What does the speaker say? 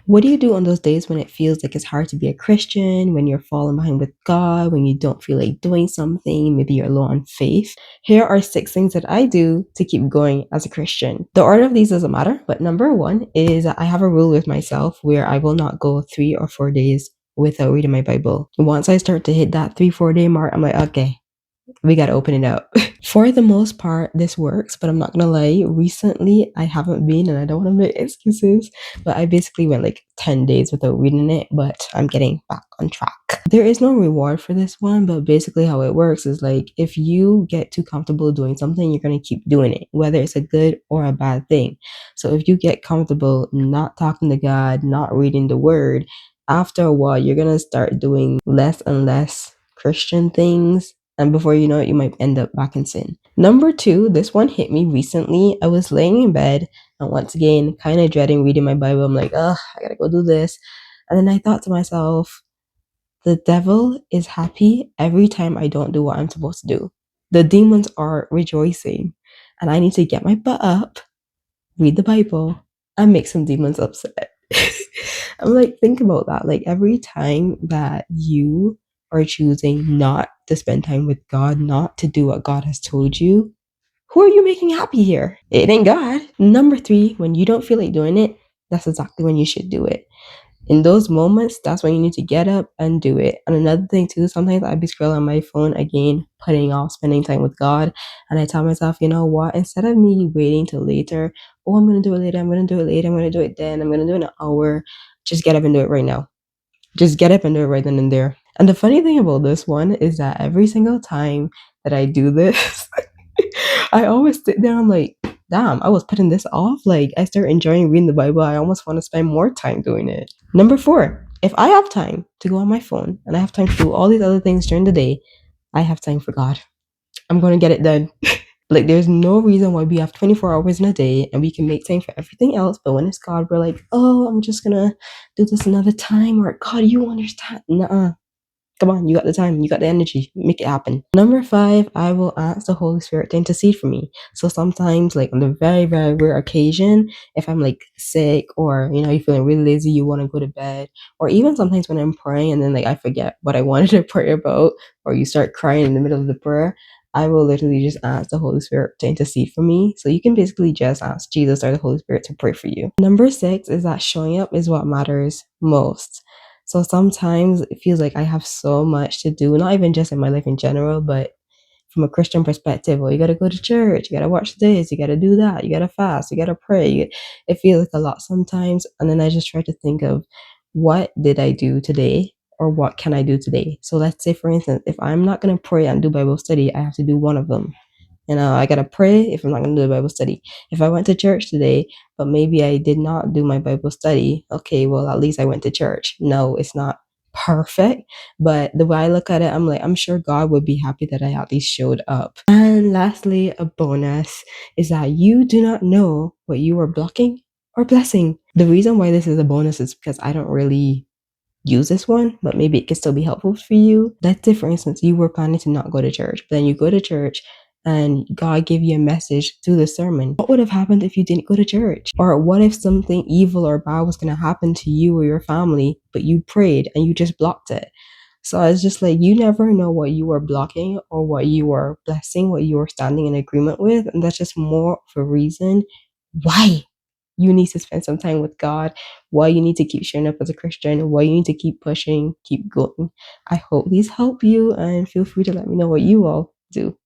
What do you do on those days when it feels like it's hard to be a Christian, when you're falling behind with God, when you don't feel like doing something, maybe you're low on faith? Here are 6 things that I do to keep going as a Christian. The order of these doesn't matter, but number one is that I have a rule with myself where I will not go 3 or 4 days without reading my Bible. Once I start to hit that 3, 4 day mark, I'm like, okay, we got to open it up. For the most part, this works, but I'm not gonna lie. Recently, I haven't been, and I don't want to make excuses, but I basically went like 10 days without reading it, but I'm getting back on track. There is no reward for this one, but basically, how it works is like if you get too comfortable doing something, you're gonna keep doing it, whether it's a good or a bad thing. So if you get comfortable not talking to God, not reading the word, after a while, you're gonna start doing less and less Christian things, and before you know it, you might end up back in sin. Number two, this one hit me recently. I was laying in bed and once again, kind of dreading reading my Bible. I'm like, ugh, I gotta go do this. And then I thought to myself, the devil is happy every time I don't do what I'm supposed to do. The demons are rejoicing. And I need to get my butt up, read the Bible, and make some demons upset. I'm like, think about that. Like every time that you are choosing not to spend time with God, not to do what God has told you, who are you making happy here? It ain't God. Number three, when you don't feel like doing it, that's exactly when you should do it. In those moments, that's when you need to get up and do it. And another thing too, sometimes I'd be scrolling on my phone again, putting off spending time with God. And I tell myself, you know what? Instead of me waiting till later, oh, I'm gonna do it later, I'm gonna do it later, I'm gonna do it then, I'm gonna do it in an hour. Just get up and do it right now. Just get up and do it right then and there. And the funny thing about this one is that every single time that I do this, I always sit there, I'm like, damn, I was putting this off. Like, I start enjoying reading the Bible. I almost want to spend more time doing it. Number four, if I have time to go on my phone and I have time to do all these other things during the day, I have time for God. I'm going to get it done. Like, there's no reason why we have 24 hours in a day and we can make time for everything else. But when it's God, we're like, oh, I'm just going to do this another time. Or, God, you understand. Nuh-uh. Come on, you got the time, you got the energy, make it happen. Number five, I will ask the Holy Spirit to intercede for me. So sometimes, like on the very, very rare occasion, if I'm like sick or you're feeling really lazy, you want to go to bed, or even sometimes when I'm praying and then like I forget what I wanted to pray about, or you start crying in the middle of the prayer, I will literally just ask the Holy Spirit to intercede for me. So you can basically just ask Jesus or the Holy Spirit to pray for you. Number six is that showing up is what matters most. So sometimes it feels like I have so much to do, not even just in my life in general, but from a Christian perspective. Well, you got to go to church, you got to watch this, you got to do that, you got to fast, you got to pray. It feels like a lot sometimes. And then I just try to think of what did I do today or what can I do today? So let's say, for instance, if I'm not going to pray and do Bible study, I have to do one of them. I gotta pray if I'm not gonna do a Bible study. If I went to church today, but maybe I did not do my Bible study, okay, well, at least I went to church. No, it's not perfect, but the way I look at it, I'm like, I'm sure God would be happy that I at least showed up. And lastly, a bonus is that you do not know what you are blocking or blessing. The reason why this is a bonus is because I don't really use this one, but maybe it can still be helpful for you. Let's say, for instance, you were planning to not go to church, but then you go to church and God gave you a message through the sermon. What would have happened if you didn't go to church? Or what if something evil or bad was going to happen to you or your family, but you prayed and you just blocked it? So it's just like you never know what you are blocking or what you are blessing, what you are standing in agreement with. And that's just more of a reason why you need to spend some time with God, why you need to keep showing up as a Christian, why you need to keep pushing, keep going. I hope these help you and feel free to let me know what you all do.